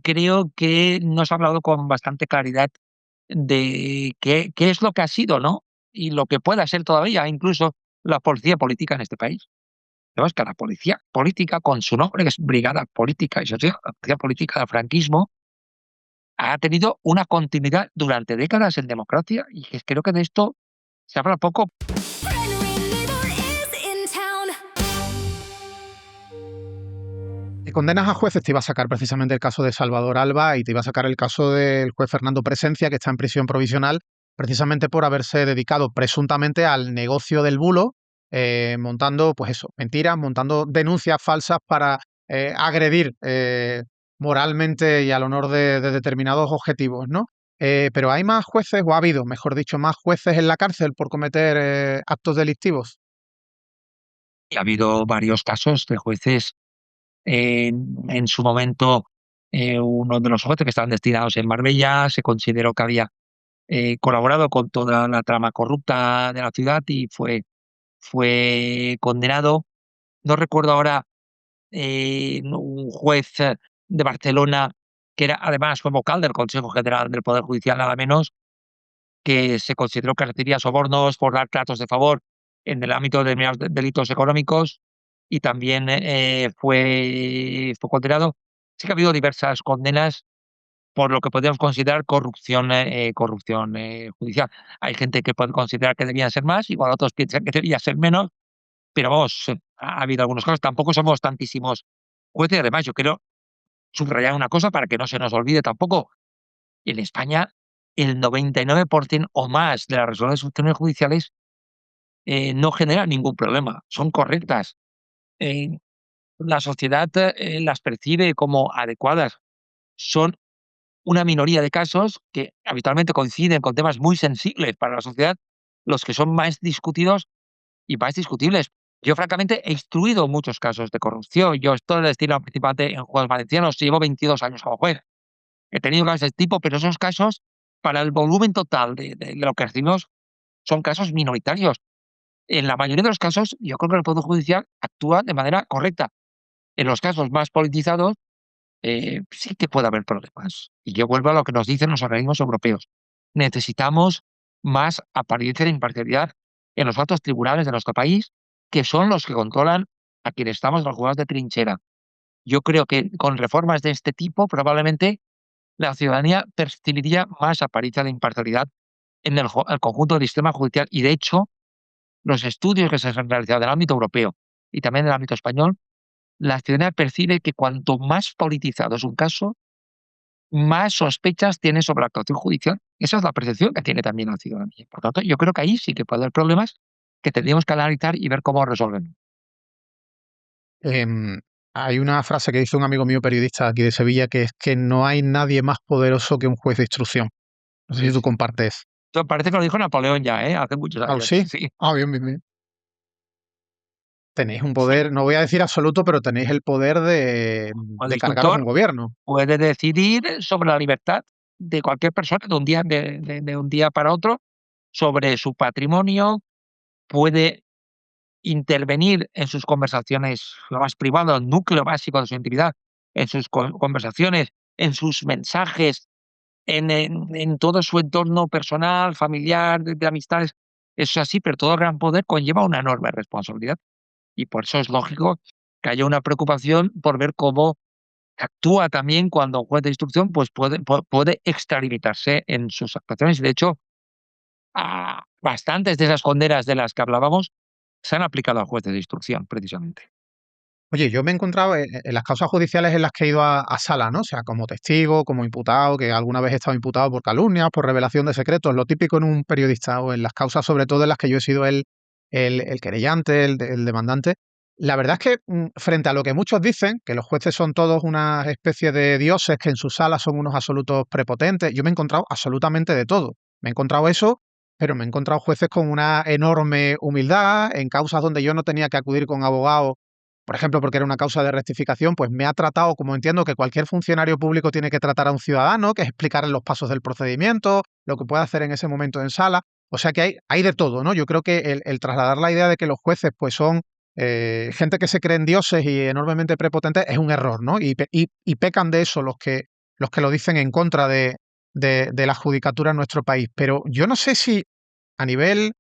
creo que no se ha hablado con bastante claridad de qué es lo que ha sido, ¿no? Y lo que pueda ser todavía, incluso la policía política en este país. Sabes que la policía política, con su nombre, que es Brigada Política y Social, la policía política del franquismo, ha tenido una continuidad durante décadas en democracia y que creo que de esto se habla poco. Si condenas a jueces, te iba a sacar precisamente el caso de Salvador Alba y te iba a sacar el caso del juez Fernando Presencia, que está en prisión provisional, precisamente por haberse dedicado presuntamente al negocio del bulo, montando, pues eso, mentiras, montando denuncias falsas para agredir moralmente y al honor de determinados objetivos, ¿no? Pero hay más jueces, o ha habido, mejor dicho, más jueces en la cárcel por cometer actos delictivos. Y ha habido varios casos de jueces en su momento. Uno de los jueces que estaban destinados en Marbella se consideró que había colaborado con toda la trama corrupta de la ciudad y fue condenado. No recuerdo ahora un juez de Barcelona, que era además fue vocal del Consejo General del Poder Judicial, nada menos, que se consideró que recibiría sobornos por dar tratos de favor en el ámbito de determinados delitos económicos y también fue condenado. Sí que ha habido diversas condenas por lo que podríamos considerar corrupción judicial. Hay gente que puede considerar que debían ser más, igual otros piensan que debía ser menos, pero vamos, ha habido algunos casos. Tampoco somos tantísimos jueces. Además, yo quiero subrayar una cosa para que no se nos olvide tampoco. En España, el 99% o más de las resoluciones judiciales no generan ningún problema, son correctas. Eh, la sociedad las percibe como adecuadas. Son una minoría de casos que habitualmente coinciden con temas muy sensibles para la sociedad, los que son más discutidos y más discutibles. Yo, francamente, he instruido muchos casos de corrupción. Yo estoy destinado principalmente en juegos valencianos, llevo 22 años como juez. He tenido casos de este tipo, pero esos casos, para el volumen total de lo que recibimos, son casos minoritarios. En la mayoría de los casos, yo creo que el Poder Judicial actúa de manera correcta. En los casos más politizados, sí que puede haber problemas. Y yo vuelvo a lo que nos dicen los organismos europeos. Necesitamos más apariencia de imparcialidad en los altos tribunales de nuestro país, que son los que controlan a quienes estamos en los juzgados de trinchera. Yo creo que con reformas de este tipo, probablemente la ciudadanía percibiría más apariencia de imparcialidad en el conjunto del sistema judicial. Y de hecho, los estudios que se han realizado en el ámbito europeo y también en el ámbito español, la ciudadanía percibe que cuanto más politizado es un caso, más sospechas tiene sobre la actuación judicial. Esa es la percepción que tiene también la ciudadanía. Por tanto, yo creo que ahí sí que puede haber problemas que tendríamos que analizar y ver cómo resolven. Em, Hay una frase que dice un amigo mío periodista aquí de Sevilla que es que no hay nadie más poderoso que un juez de instrucción. No sé Sí, si tú sí. compartes. Esto parece que lo dijo Napoleón ya, hace muchos Ah, años. sí. Sí, Ah, bien, bien, bien. Tenéis un sí. poder, no voy a decir absoluto, pero tenéis el poder El de cargaros un instructor gobierno. puede decidir sobre la libertad de cualquier persona de un día para otro, sobre su patrimonio, puede intervenir en sus conversaciones, lo más privado, el núcleo básico de su intimidad, en sus conversaciones, en sus mensajes, en todo su entorno personal, familiar, de amistades. Eso es así, pero todo gran poder conlleva una enorme responsabilidad. Y por eso es lógico que haya una preocupación por ver cómo actúa también cuando un juez de instrucción pues puede extralimitarse en sus actuaciones. Y de hecho, bastantes de esas condenas de las que hablábamos se han aplicado a jueces de instrucción, precisamente. Oye, yo me he encontrado en las causas judiciales en las que he ido a sala, ¿no? O sea, como testigo, como imputado, que alguna vez he estado imputado por calumnias, por revelación de secretos, lo típico en un periodista, o en las causas, sobre todo en las que yo he sido el querellante, el demandante. La verdad es que frente a lo que muchos dicen, que los jueces son todos una especie de dioses que en sus salas son unos absolutos prepotentes, yo me he encontrado absolutamente de todo. Me he encontrado eso, pero me he encontrado jueces con una enorme humildad, en causas donde yo no tenía que acudir con abogados, por ejemplo, porque era una causa de rectificación, pues me ha tratado como entiendo que cualquier funcionario público tiene que tratar a un ciudadano, que es explicarle los pasos del procedimiento, lo que puede hacer en ese momento en sala. O sea que hay de todo, ¿no? Yo creo que el trasladar la idea de que los jueces pues son gente que se creen dioses y enormemente prepotentes es un error, ¿no? Y pecan de eso los que lo dicen en contra de la judicatura en nuestro país. Pero yo no sé si a nivel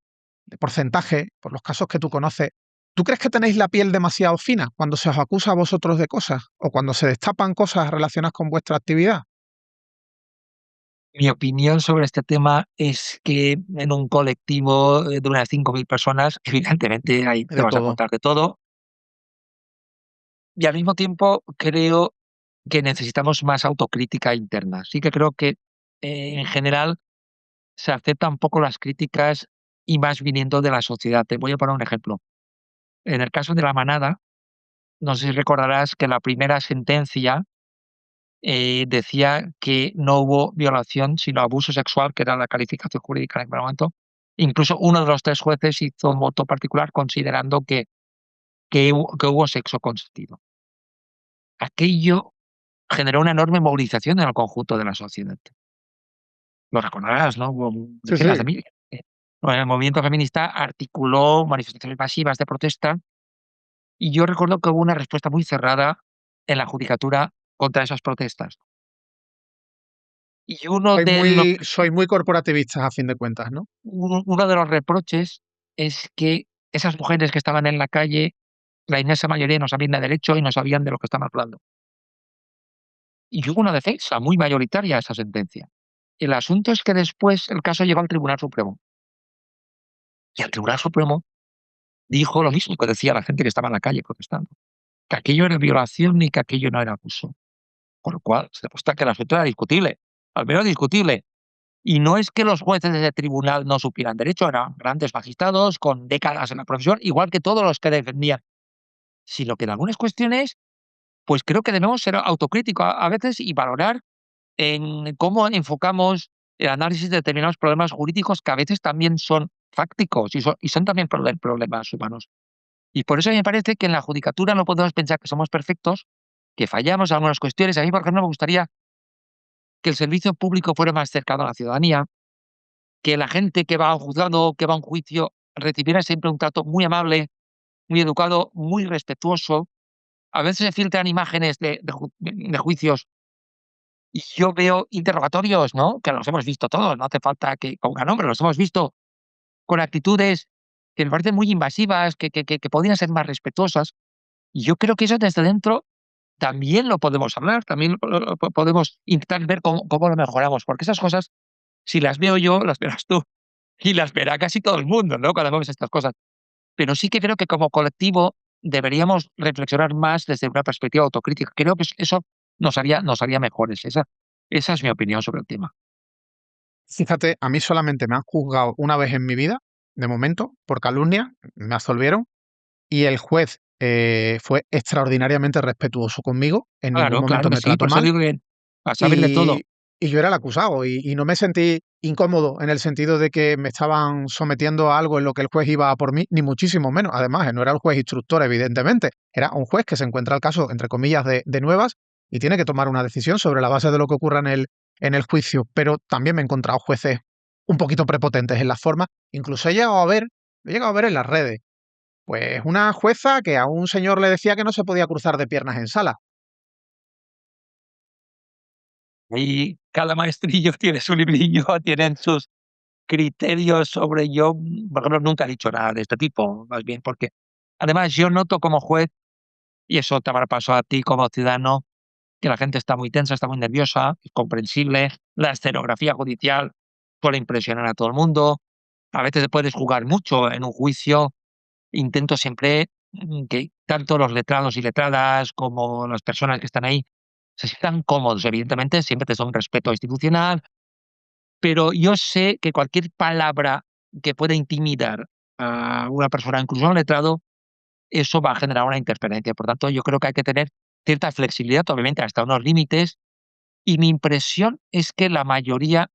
de porcentaje, por los casos que tú conoces, ¿tú crees que tenéis la piel demasiado fina cuando se os acusa a vosotros de cosas o cuando se destapan cosas relacionadas con vuestra actividad? Mi opinión sobre este tema es que en un colectivo de unas 5.000 personas, evidentemente ahí te De vas a todo. encontrar de todo, y al mismo tiempo creo que necesitamos más autocrítica interna. Sí que creo que en general se aceptan poco las críticas y más viniendo de la sociedad. Te voy a poner un ejemplo. En el caso de La Manada, no sé si recordarás que la primera sentencia decía que no hubo violación, sino abuso sexual, que era la calificación jurídica en aquel momento. Incluso uno de los 3 jueces hizo un voto particular considerando que hubo sexo consentido. Aquello generó una enorme movilización en el conjunto de la sociedad. Lo recordarás, ¿no? Hubo Sí, decenas de sí. miles. Bueno, el movimiento feminista articuló manifestaciones masivas de protesta y yo recuerdo que hubo una respuesta muy cerrada en la judicatura contra esas protestas. Y uno de los Sois muy corporativistas a fin de cuentas, ¿no? uno de los reproches es que esas mujeres que estaban en la calle, la inmensa mayoría no sabían de derecho y no sabían de lo que estaban hablando. Y hubo una defensa muy mayoritaria a esa sentencia. El asunto es que después el caso llegó al Tribunal Supremo. Y el Tribunal Supremo dijo lo mismo que decía la gente que estaba en la calle protestando, que aquello era violación y que aquello no era abuso. Con lo cual se demuestra que el asunto era discutible, al menos discutible. Y no es que los jueces de ese tribunal no supieran derecho, eran grandes magistrados con décadas en la profesión, igual que todos los que defendían, sino que en algunas cuestiones, pues creo que debemos ser autocríticos a veces y valorar en cómo enfocamos el análisis de determinados problemas jurídicos que a veces también son fácticos y son también problemas humanos. Y por eso a mí me parece que en la judicatura no podemos pensar que somos perfectos, que fallamos en algunas cuestiones. A mí, por ejemplo, me gustaría que el servicio público fuera más cercano a la ciudadanía, que la gente que va a un juzgado, que va a un juicio, recibiera siempre un trato muy amable, muy educado, muy respetuoso. A veces se filtran imágenes de juicios y yo veo interrogatorios, ¿no? Que los hemos visto todos, no hace falta que ponga nombre, los hemos visto con actitudes que me parecen muy invasivas, que podrían ser más respetuosas. Y yo creo que eso desde dentro también lo podemos hablar, también lo podemos intentar ver cómo lo mejoramos, porque esas cosas, si las veo yo, las verás tú y las verá casi todo el mundo, ¿no? Cuando vemos estas cosas. Pero sí que creo que como colectivo deberíamos reflexionar más desde una perspectiva autocrítica. Creo que eso nos haría mejores. Esa es mi opinión sobre el tema. Fíjate, a mí solamente me han juzgado una vez en mi vida, de momento, por calumnia, me absolvieron, y el juez fue extraordinariamente respetuoso conmigo, en ningún Claro, momento claro que me sí, trató por eso mal, digo que a saber de todo. y, y yo era el acusado, y no me sentí incómodo en el sentido de que me estaban sometiendo a algo en lo que el juez iba a por mí, ni muchísimo menos. Además, no era el juez instructor, evidentemente, era un juez que se encuentra el caso, entre comillas, de nuevas y tiene que tomar una decisión sobre la base de lo que ocurra en el juicio. Pero también me he encontrado jueces un poquito prepotentes en la forma. Incluso he llegado a ver en las redes, pues una jueza que a un señor le decía que no se podía cruzar de piernas en sala. Y cada maestrillo tiene su librillo, tienen sus criterios sobre yo, por ejemplo, nunca he dicho nada de este tipo, más bien porque además yo noto como juez, y eso te habrá pasado a ti como ciudadano, que la gente está muy tensa, está muy nerviosa, es comprensible. La escenografía judicial suele impresionar a todo el mundo. A veces te puedes jugar mucho en un juicio. Intento siempre que tanto los letrados y letradas como las personas que están ahí se sientan cómodos. Evidentemente, siempre te son un respeto institucional, pero yo sé que cualquier palabra que pueda intimidar a una persona, incluso a un letrado, eso va a generar una interferencia. Por tanto, yo creo que hay que tener cierta flexibilidad, obviamente, hasta unos límites, y mi impresión es que la mayoría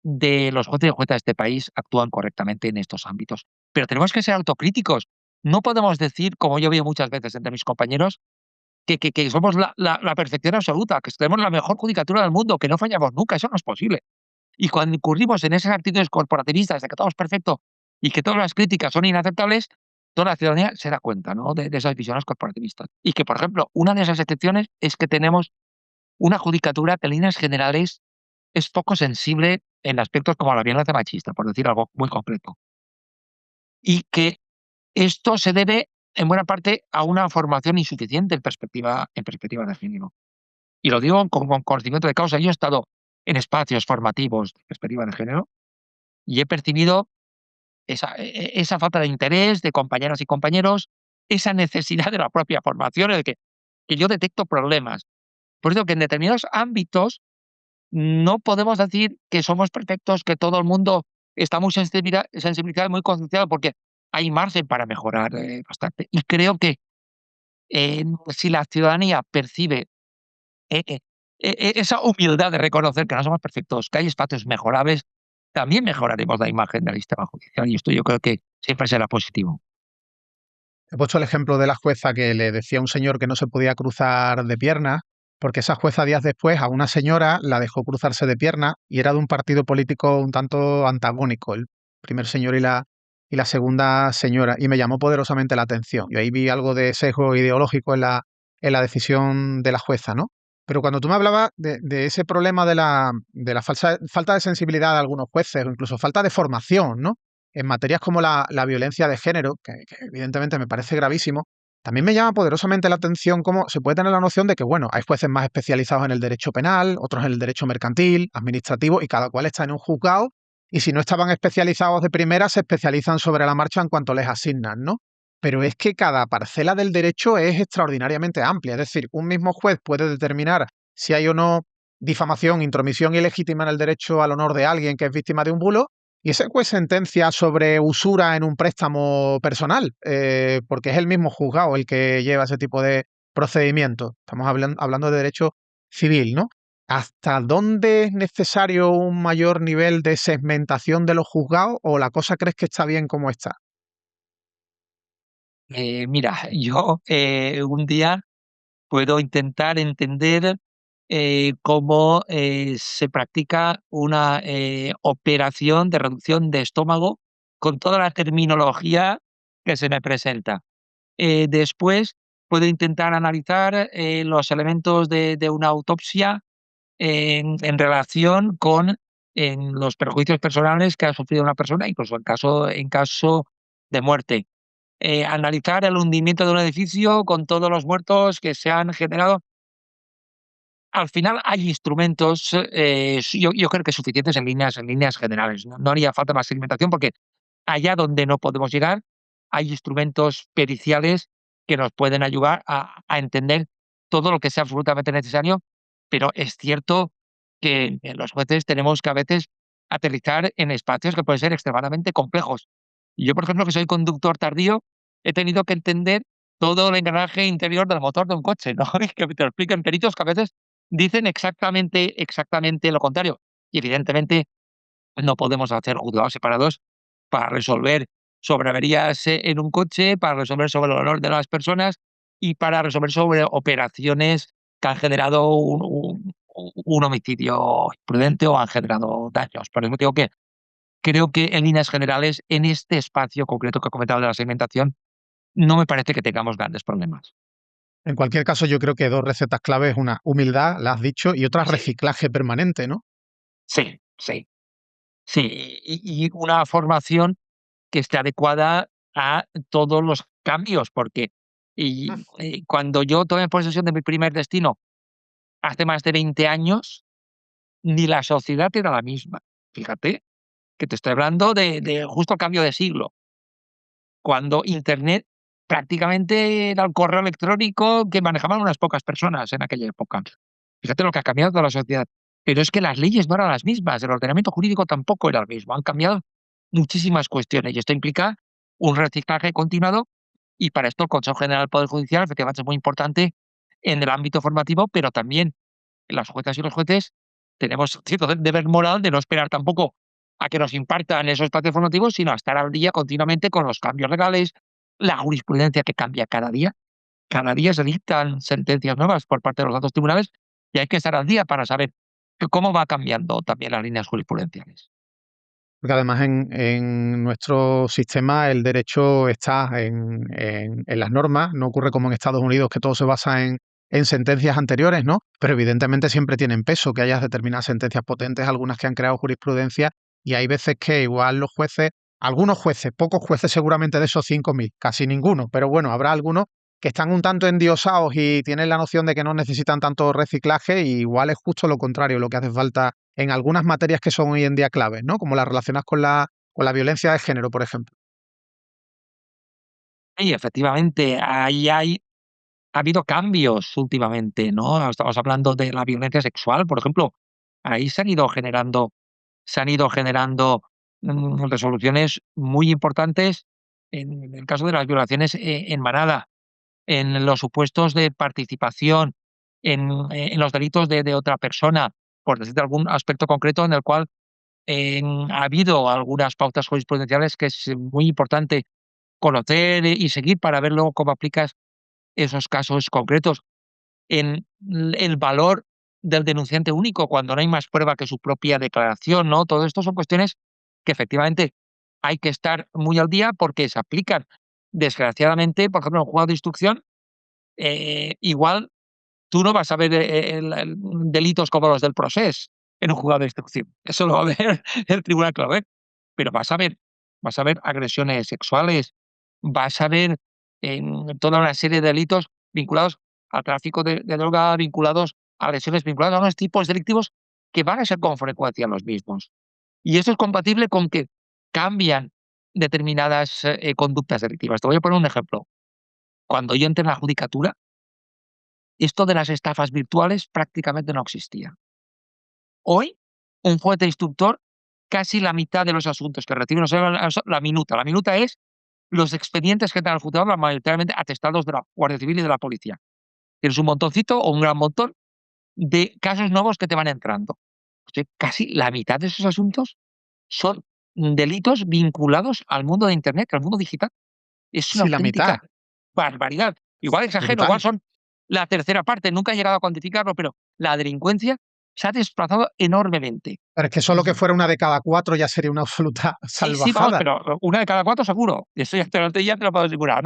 de los jueces y juezas de este país actúan correctamente en estos ámbitos. Pero tenemos que ser autocríticos. No podemos decir, como yo veo muchas veces entre mis compañeros, que somos la perfección absoluta, que tenemos la mejor judicatura del mundo, que no fallamos nunca. Eso no es posible. Y cuando incurrimos en esas actitudes corporativistas de que todo es perfecto y que todas las críticas son inaceptables, toda la ciudadanía se da cuenta, ¿no? de esas visiones corporativistas. Y que, por ejemplo, una de esas excepciones es que tenemos una judicatura que en líneas generales es poco sensible en aspectos como la violencia machista, por decir algo muy concreto. Y que esto se debe, en buena parte, a una formación insuficiente en perspectiva de género. Y lo digo con conocimiento de causa. Yo he estado en espacios formativos de perspectiva de género y he percibido esa falta de interés de compañeras y compañeros, esa necesidad de la propia formación, en el que yo detecto problemas. Por eso que en determinados ámbitos no podemos decir que somos perfectos, que todo el mundo está muy sensibilizado, muy concienciado, porque hay margen para mejorar, bastante. Y creo que, si la ciudadanía percibe, eh eh esa humildad de reconocer que no somos perfectos, que hay espacios mejorables, también mejoraremos la imagen del sistema judicial, y esto yo creo que siempre será positivo. He puesto el ejemplo de la jueza que le decía a un señor que no se podía cruzar de piernas, porque esa jueza días después a una señora la dejó cruzarse de piernas y era de un partido político un tanto antagónico, el primer señor y la segunda señora, y me llamó poderosamente la atención. Yo ahí vi algo de sesgo ideológico en la decisión de la jueza, ¿no? Pero cuando tú me hablabas de ese problema de la falta de sensibilidad de algunos jueces o incluso falta de formación, ¿no? En materias como la violencia de género, que evidentemente me parece gravísimo, también me llama poderosamente la atención cómo se puede tener la noción de que, bueno, hay jueces más especializados en el derecho penal, otros en el derecho mercantil, administrativo, y cada cual está en un juzgado, y si no estaban especializados de primera, se especializan sobre la marcha en cuanto les asignan, ¿no? Pero es que cada parcela del derecho es extraordinariamente amplia, es decir, un mismo juez puede determinar si hay o no difamación, intromisión ilegítima en el derecho al honor de alguien que es víctima de un bulo, y ese juez sentencia sobre usura en un préstamo personal, porque es el mismo juzgado el que lleva ese tipo de procedimiento. Estamos hablando de derecho civil, ¿no? ¿Hasta dónde es necesario un mayor nivel de segmentación de los juzgados o la cosa crees que está bien como está? Mira, yo, un día puedo intentar entender, cómo, se practica una, operación de reducción de estómago con toda la terminología que se me presenta. Después puedo intentar analizar, los elementos de una autopsia en relación con, los perjuicios personales que ha sufrido una persona, incluso en caso de muerte. Analizar el hundimiento de un edificio con todos los muertos que se han generado. Al final hay instrumentos, yo creo que suficientes en líneas generales. No haría falta más segmentación, porque allá donde no podemos llegar, hay instrumentos periciales que nos pueden ayudar a entender todo lo que sea absolutamente necesario, pero es cierto que, los jueces tenemos que a veces aterrizar en espacios que pueden ser extremadamente complejos. Yo, por ejemplo, que soy conductor tardío, he tenido que entender todo el engranaje interior del motor de un coche, ¿no? Y que te lo expliquen peritos que a veces dicen exactamente lo contrario. Y evidentemente no podemos hacer juzgados separados para resolver sobre averías, en un coche, para resolver sobre el honor de las personas y para resolver sobre operaciones que han generado un homicidio imprudente o han generado daños. Por eso digo que creo que en líneas generales, en este espacio concreto que he comentado de la segmentación, no me parece que tengamos grandes problemas. En cualquier caso, yo creo que dos recetas claves, una humildad, la has dicho, y otra Sí, reciclaje permanente, ¿no? sí, sí, sí. Y una formación que esté adecuada a todos los cambios, porque cuando yo tomé posesión de mi primer destino hace más de 20 años, ni la sociedad era la misma. Fíjate, que te estoy hablando de justo cambio de siglo, cuando Internet prácticamente era el correo electrónico que manejaban unas pocas personas en aquella época. Fíjate lo que ha cambiado toda la sociedad. Pero es que las leyes no eran las mismas, el ordenamiento jurídico tampoco era el mismo. Han cambiado muchísimas cuestiones y esto implica un reciclaje continuado, y para esto el Consejo General del Poder Judicial efectivamente es muy importante en el ámbito formativo, pero también las juezas y los jueces tenemos cierto deber moral de no esperar tampoco a que nos impartan esos espacios formativos, sino a estar al día continuamente con los cambios legales, la jurisprudencia que cambia cada día. Cada día se dictan sentencias nuevas por parte de los altos tribunales y hay que estar al día para saber cómo va cambiando también las líneas jurisprudenciales. Porque además en nuestro sistema el derecho está en las normas, no ocurre como en Estados Unidos, que todo se basa en sentencias anteriores, ¿no? Pero evidentemente siempre tienen peso que hayas determinadas sentencias potentes, algunas que han creado jurisprudencia, y hay veces que igual los jueces, algunos jueces, pocos jueces seguramente de esos 5.000, casi ninguno, pero bueno, habrá algunos que están un tanto endiosados y tienen la noción de que no necesitan tanto reciclaje, y igual es justo lo contrario lo que hace falta en algunas materias que son hoy en día claves, ¿no? Como las relacionadas con la violencia de género, por ejemplo. Y efectivamente, ha habido cambios últimamente, ¿no? Estamos hablando de la violencia sexual, por ejemplo. Ahí se han ido generando resoluciones muy importantes en el caso de las violaciones en manada, en los supuestos de participación, en los delitos de otra persona, por decirte algún aspecto concreto en el cual ha habido algunas pautas jurisprudenciales que es muy importante conocer y seguir para ver luego cómo aplicas esos casos concretos. En el valor del denunciante único cuando no hay más prueba que su propia declaración, ¿no? Todo esto son cuestiones que efectivamente hay que estar muy al día porque se aplican. Desgraciadamente, por ejemplo, en un juzgado de instrucción, igual tú no vas a ver delitos como los del Procés en un juzgado de instrucción. Eso lo va a ver el tribunal que lo ve. Pero vas a ver agresiones sexuales, vas a ver toda una serie de delitos vinculados al tráfico de droga, vinculados a lesiones, vinculados a unos tipos delictivos que van a ser con frecuencia los mismos. Y eso es compatible con que cambian determinadas conductas delictivas. Te voy a poner un ejemplo. Cuando yo entré en la judicatura, esto de las estafas virtuales prácticamente no existía. Hoy, un juez de instructor, casi la mitad de los asuntos que recibe, no sé la minuta. La minuta es los expedientes que dan al juzgado, mayoritariamente atestados de la Guardia Civil y de la policía. Tienes un montoncito o un gran montón de casos nuevos que te van entrando. O sea, casi la mitad de esos asuntos son delitos vinculados al mundo de Internet, al mundo digital. Es una Sí, la mitad, auténtica barbaridad. Igual exagero, igual brutal. son la tercera parte, nunca he llegado a cuantificarlo, pero la delincuencia se ha desplazado enormemente. Pero es que solo que Y fuera una de cada cuatro ya sería una absoluta sí, sí, vamos, salvajada. pero una de cada cuatro seguro. Eso ya te lo puedo asegurar.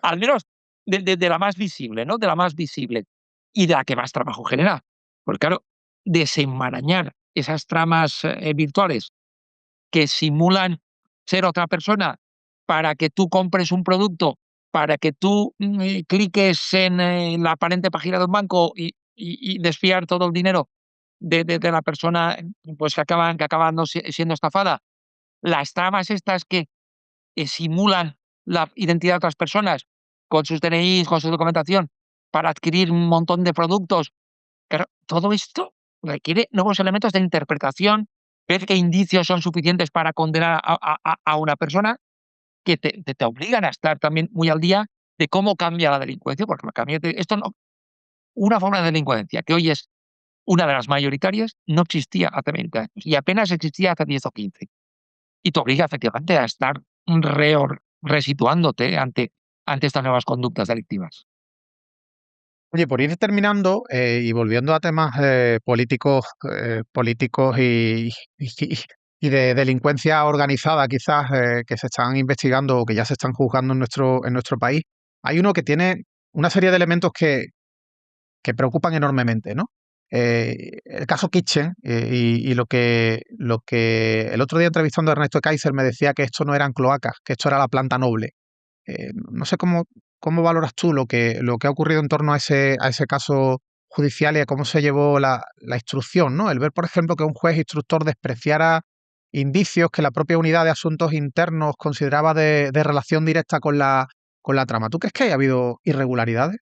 Al menos de la más visible, ¿no? De la más visible y de la que más trabajo genera. Porque claro, desenmarañar esas tramas virtuales que simulan ser otra persona para que tú compres un producto, para que tú cliques en la aparente página de un banco y desfiar todo el dinero de la persona pues que acaban no siendo estafada. Las tramas estas que simulan la identidad de otras personas con sus DNIs, con su documentación, para adquirir un montón de productos. Claro, todo esto requiere nuevos elementos de interpretación, ver qué indicios son suficientes para condenar a una persona, que te obligan a estar también muy al día de cómo cambia la delincuencia, porque esto no, una forma de delincuencia que hoy es una de las mayoritarias, no existía hace 20 años y apenas existía hace 10 o 15. Y te obliga efectivamente a estar resituándote ante estas nuevas conductas delictivas. Oye, por ir terminando y volviendo a temas políticos y- y de delincuencia organizada, quizás que se están investigando o que ya se están juzgando en nuestro país, hay uno que tiene una serie de elementos que preocupan enormemente, ¿no? El caso Kitchen y lo que el otro día entrevistando a Ernesto Kaiser me decía que esto no eran cloacas, que esto era la planta noble. No sé cómo valoras tú lo que ha ocurrido en torno a ese caso judicial y a cómo se llevó la instrucción, ¿no? El ver, por ejemplo, que un juez instructor despreciara indicios que la propia unidad de asuntos internos consideraba de relación directa con la trama. ¿Tú crees que haya habido irregularidades?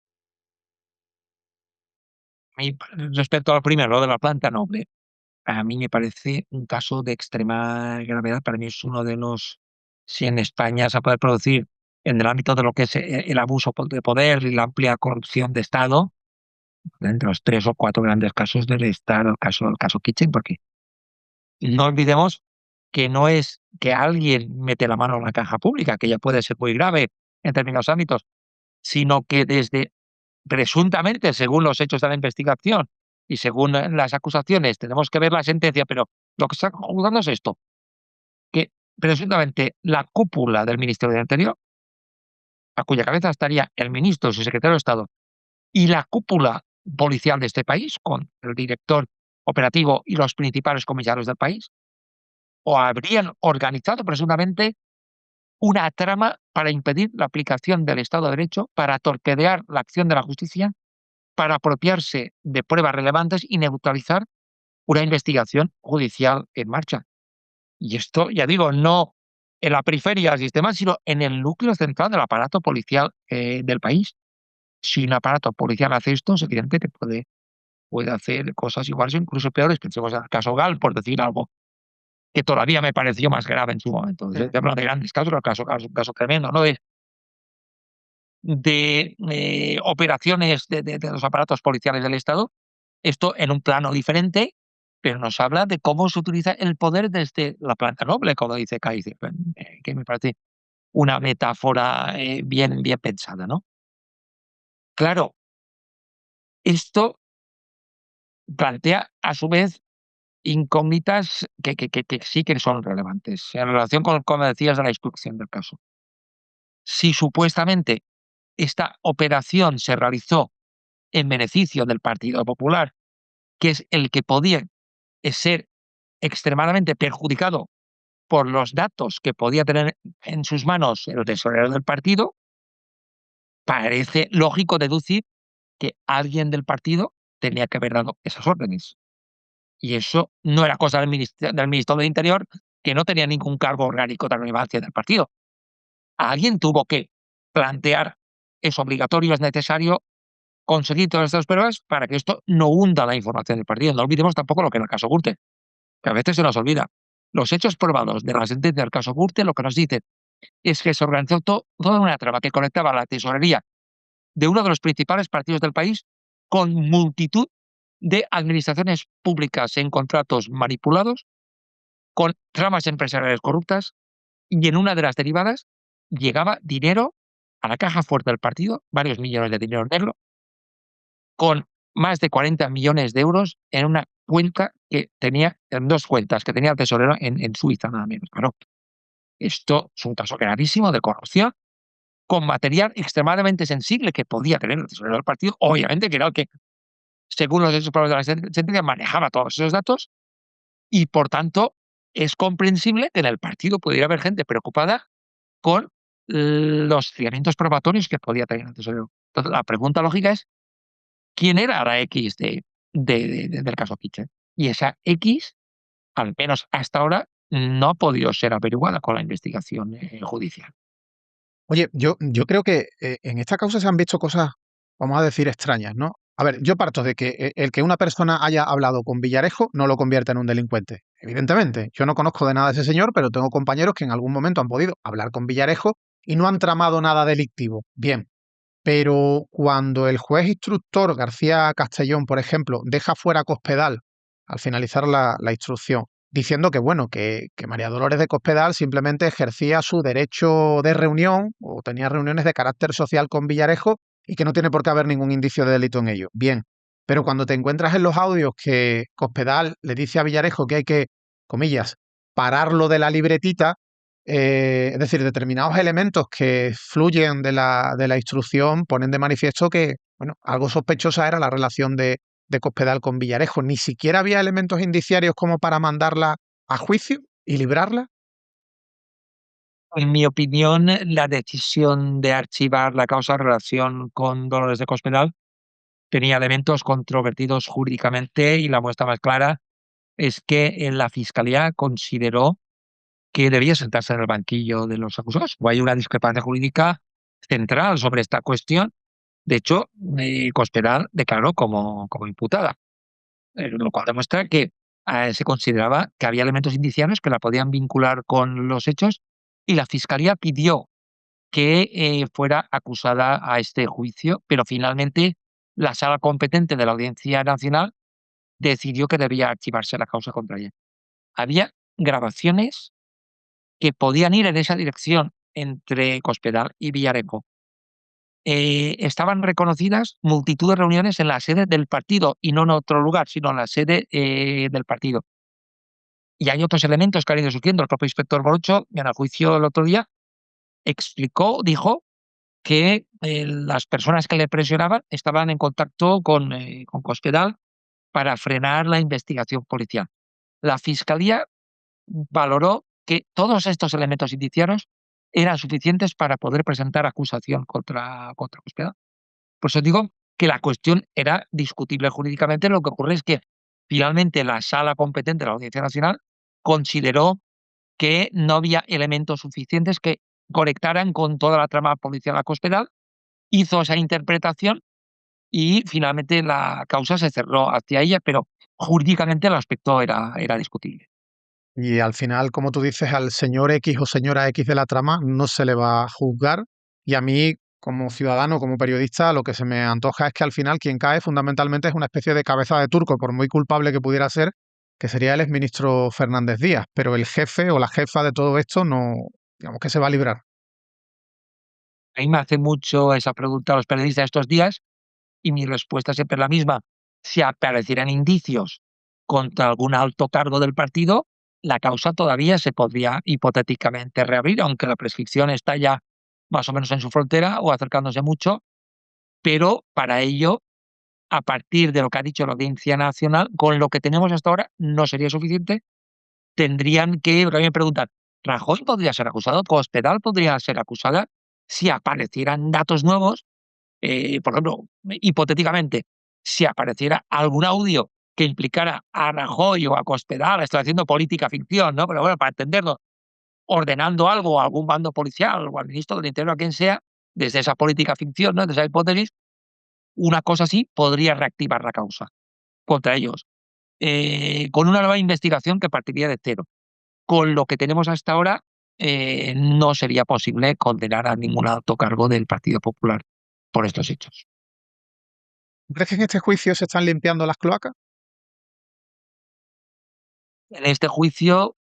Y respecto al primero, lo de la planta noble, a mí me parece un caso de extrema gravedad. Para mí es uno de los, si en España se puede producir en el ámbito de lo que es el abuso de poder y la amplia corrupción de Estado, entre los 3 o 4 grandes casos del Estado, el caso Kitchen, porque no olvidemos que no es que alguien mete la mano en la caja pública, que ya puede ser muy grave en determinados ámbitos, sino que desde presuntamente, según los hechos de la investigación y según las acusaciones, tenemos que ver la sentencia, pero lo que está juzgando es esto, que presuntamente la cúpula del Ministerio del Interior, a cuya cabeza estaría el ministro, su secretario de Estado, y la cúpula policial de este país, con el director operativo y los principales comisarios del país, o habrían organizado presuntamente una trama para impedir la aplicación del Estado de Derecho, para torpedear la acción de la justicia, para apropiarse de pruebas relevantes y neutralizar una investigación judicial en marcha. Y esto, ya digo, no en la periferia del sistema, sino en el núcleo central del aparato policial del país. Si un aparato policial hace esto, es evidente que puede hacer cosas iguales o incluso peores. Pensemos en el caso Gal, por decir algo que todavía me pareció más grave en su momento. Mm. Se habla de grandes casos, el caso Gal es un caso tremendo, ¿no? De operaciones de los aparatos policiales del Estado. Esto en un plano diferente, pero nos habla de cómo se utiliza el poder desde la planta noble, como dice Kaiser, que me parece una metáfora bien pensada, ¿no? Claro, esto plantea a su vez incógnitas que sí que son relevantes en relación con, como decías, de la instrucción del caso. Si supuestamente esta operación se realizó en beneficio del Partido Popular, que es el que podía ser extremadamente perjudicado por los datos que podía tener en sus manos el tesorero del partido, parece lógico deducir que alguien del partido tenía que haber dado esas órdenes. Y eso no era cosa del ministro del Interior, que no tenía ningún cargo orgánico de relevancia del partido. Alguien tuvo que plantear, es obligatorio, es necesario conseguir todas estas pruebas para que esto no hunda la información del partido. No olvidemos tampoco lo que era el caso Gürtel, que a veces se nos olvida. Los hechos probados de la sentencia del caso Gürtel lo que nos dicen es que se organizó toda una trama que conectaba la tesorería de uno de los principales partidos del país con multitud de administraciones públicas en contratos manipulados, con tramas empresariales corruptas, y en una de las derivadas llegaba dinero a la caja fuerte del partido, varios millones de dinero negro, con más de 40 millones de euros en una cuenta que tenía, en dos cuentas que tenía el tesorero en Suiza, nada menos. Claro, esto es un caso gravísimo de corrupción con material extremadamente sensible que podía tener el tesorero del partido, obviamente, que era el que, según los hechos probados de la sentencia, manejaba todos esos datos y, por tanto, es comprensible que en el partido pudiera haber gente preocupada con los cimientos probatorios que podía tener el tesorero. Entonces, la pregunta lógica es, ¿quién era la X del caso Kitchen? Y esa X, al menos hasta ahora, no ha podido ser averiguada con la investigación judicial. Oye, yo creo que en esta causa se han visto cosas, vamos a decir, extrañas, ¿no? A ver, yo parto de que el que una persona haya hablado con Villarejo no lo convierte en un delincuente. Evidentemente, yo no conozco de nada a ese señor, pero tengo compañeros que en algún momento han podido hablar con Villarejo y no han tramado nada delictivo. Bien, pero cuando el juez instructor García Castellón, por ejemplo, deja fuera a Cospedal al finalizar la instrucción, diciendo que bueno, que María Dolores de Cospedal simplemente ejercía su derecho de reunión o tenía reuniones de carácter social con Villarejo y que no tiene por qué haber ningún indicio de delito en ello. Bien, pero cuando te encuentras en los audios que Cospedal le dice a Villarejo que hay que, comillas, pararlo de la libretita, es decir, determinados elementos que fluyen de la instrucción ponen de manifiesto que, bueno, algo sospechosa era la relación de Cospedal con Villarejo. Ni siquiera había elementos indiciarios como para mandarla a juicio y librarla. En mi opinión, la decisión de archivar la causa en relación con Dolores de Cospedal tenía elementos controvertidos jurídicamente y la muestra más clara es que la Fiscalía consideró que debía sentarse en el banquillo de los acusados. O hay una discrepancia jurídica central sobre esta cuestión. De hecho, Cospedal declaró como imputada, lo cual demuestra que se consideraba que había elementos indiciarios que la podían vincular con los hechos y la Fiscalía pidió que fuera acusada a este juicio, pero finalmente la sala competente de la Audiencia Nacional decidió que debía archivarse la causa contra ella. Había grabaciones que podían ir en esa dirección entre Cospedal y Villarejo. Estaban reconocidas multitud de reuniones en la sede del partido y no en otro lugar, sino en la sede del partido. Y hay otros elementos que han ido surgiendo. El propio inspector Borocho, en el juicio el otro día, explicó, dijo que las personas que le presionaban estaban en contacto con Cospedal para frenar la investigación policial. La Fiscalía valoró que todos estos elementos indiciarios eran suficientes para poder presentar acusación contra Cospedal. Por eso digo que la cuestión era discutible jurídicamente. Lo que ocurre es que finalmente la sala competente de la Audiencia Nacional consideró que no había elementos suficientes que conectaran con toda la trama policial a Cospedal, hizo esa interpretación y finalmente la causa se cerró hacia ella, pero jurídicamente el aspecto era discutible. Y al final, como tú dices, al señor X o señora X de la trama no se le va a juzgar. Y a mí, como ciudadano, como periodista, lo que se me antoja es que al final quien cae fundamentalmente es una especie de cabeza de turco, por muy culpable que pudiera ser, que sería el exministro Fernández Díaz. Pero el jefe o la jefa de todo esto no, digamos que se va a librar. A mí me hace mucho esa pregunta a los periodistas estos días y mi respuesta siempre es la misma. Si aparecieran indicios contra algún alto cargo del partido, la causa todavía se podría hipotéticamente reabrir, aunque la prescripción está ya más o menos en su frontera o acercándose mucho, pero para ello, a partir de lo que ha dicho la Audiencia Nacional, con lo que tenemos hasta ahora no sería suficiente. Tendrían que, porque a mí me preguntan, ¿Rajoy podría ser acusado? ¿Cospedal podría ser acusada? Si aparecieran datos nuevos, por ejemplo, hipotéticamente, si apareciera algún audio que implicara a Rajoy o a Cospedal, estoy haciendo política ficción, ¿no? Pero bueno, para entenderlo, ordenando algo a algún bando policial o al ministro del Interior, a quien sea, desde esa política ficción, ¿no? Desde esa hipótesis, una cosa así podría reactivar la causa contra ellos, con una nueva investigación que partiría de cero. Con lo que tenemos hasta ahora, no sería posible condenar a ningún alto cargo del Partido Popular por estos hechos. ¿Crees que en este juicio se están limpiando las cloacas? En este juicio,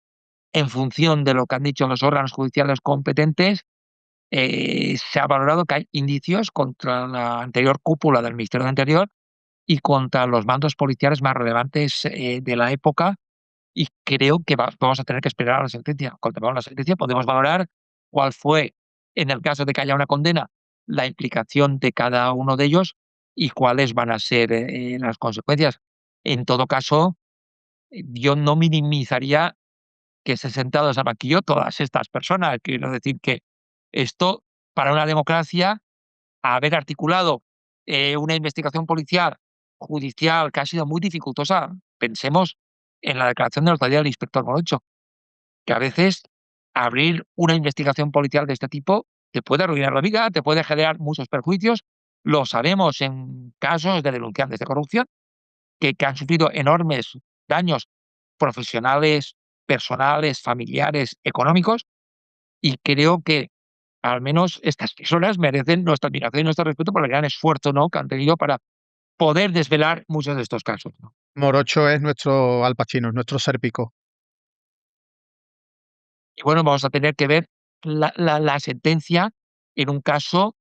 en función de lo que han dicho los órganos judiciales competentes, se ha valorado que hay indicios contra la anterior cúpula del Ministerio del Interior y contra los mandos policiales más relevantes, de la época, y creo que vamos a tener que esperar a la sentencia. Cuando tengamos la sentencia podemos valorar cuál fue, en el caso de que haya una condena, la implicación de cada uno de ellos y cuáles van a ser, las consecuencias. En todo caso, yo no minimizaría que estén sentados al banquillo todas estas personas. Quiero decir que esto, para una democracia, haber articulado, una investigación policial, judicial, que ha sido muy dificultosa. Pensemos en la declaración de la autoridad del inspector Morocho, que a veces abrir una investigación policial de este tipo te puede arruinar la vida, te puede generar muchos perjuicios. Lo sabemos en casos de denunciantes de corrupción que han sufrido enormes daños profesionales, personales, familiares, económicos, y creo que al menos estas personas merecen nuestra admiración y nuestro respeto por el gran esfuerzo, ¿no?, que han tenido para poder desvelar muchos de estos casos, ¿no? Morocho es nuestro Al Pacino, es nuestro Sérpico. Y bueno, vamos a tener que ver la sentencia en un caso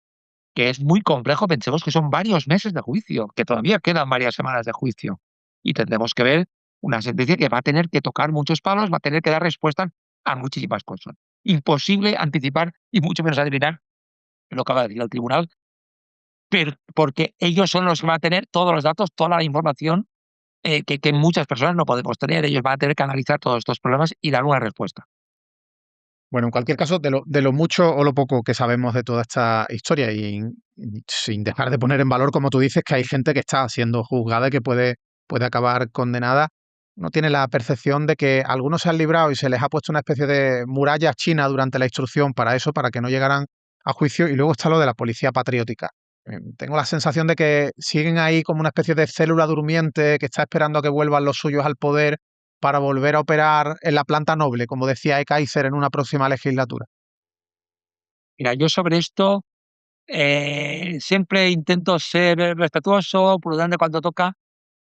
que es muy complejo. Pensemos que son varios meses de juicio, que todavía quedan varias semanas de juicio, y tendremos que ver una sentencia que va a tener que tocar muchos palos, va a tener que dar respuestas a muchísimas cosas. Imposible anticipar y mucho menos adivinar lo que va a decir el tribunal, porque ellos son los que van a tener todos los datos, toda la información, que muchas personas no podemos tener. Ellos van a tener que analizar todos estos problemas y dar una respuesta. Bueno, en cualquier caso, de lo mucho o lo poco que sabemos de toda esta historia y sin dejar de poner en valor, como tú dices, que hay gente que está siendo juzgada y que puede acabar condenada, uno tiene la percepción de que algunos se han librado y se les ha puesto una especie de muralla china durante la instrucción para eso, para que no llegaran a juicio, y luego está lo de la policía patriótica. Tengo la sensación de que siguen ahí como una especie de célula durmiente que está esperando a que vuelvan los suyos al poder para volver a operar en la planta noble, como decía E. Kaiser en una próxima legislatura. Mira, yo sobre esto, siempre intento ser respetuoso, prudente cuando toca,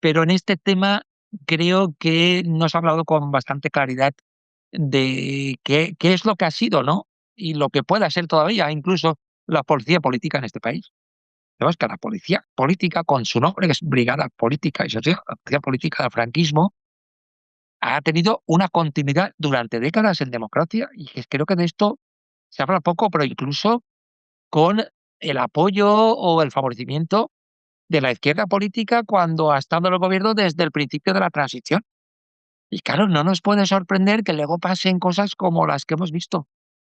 pero en este tema creo que no se ha hablado con bastante claridad de qué es lo que ha sido, ¿no? Y lo que pueda ser todavía, incluso la policía política en este país. Sabes que la policía política, con su nombre, que es Brigada Política y Social, la policía política del franquismo, ha tenido una continuidad durante décadas en democracia, y que creo que de esto se habla poco, pero incluso con el apoyo o el favorecimiento de la izquierda política cuando ha estado en el gobierno desde el principio de la transición. Y claro, no nos puede sorprender que luego pasen cosas como las que hemos visto.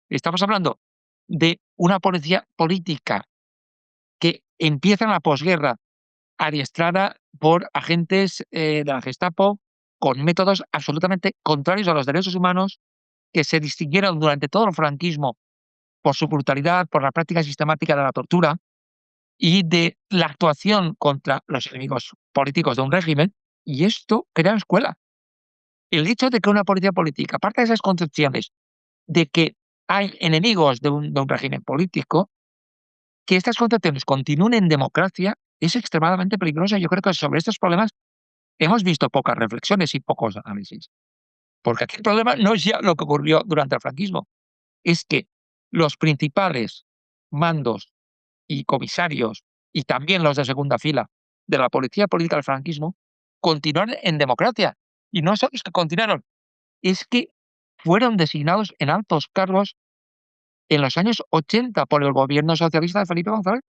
Estamos hablando de una policía política que empieza en la posguerra, adiestrada por agentes de la Gestapo, con métodos absolutamente contrarios a los derechos humanos, que se distinguieron durante todo el franquismo por su brutalidad, por la práctica sistemática de la tortura y de la actuación contra los enemigos políticos de un régimen, y esto crea escuela. El hecho de que una policía política parte de esas concepciones de que hay enemigos de un régimen político, que estas concepciones continúen en democracia, es extremadamente peligroso. Yo creo que sobre estos problemas hemos visto pocas reflexiones y pocos análisis. Porque aquí el problema no es ya lo que ocurrió durante el franquismo, es que los principales mandos y comisarios, y también los de segunda fila de la policía política del franquismo, continuaron en democracia. Y no solo es que continuaron, es que fueron designados en altos cargos en los años 80 por el gobierno socialista de Felipe González.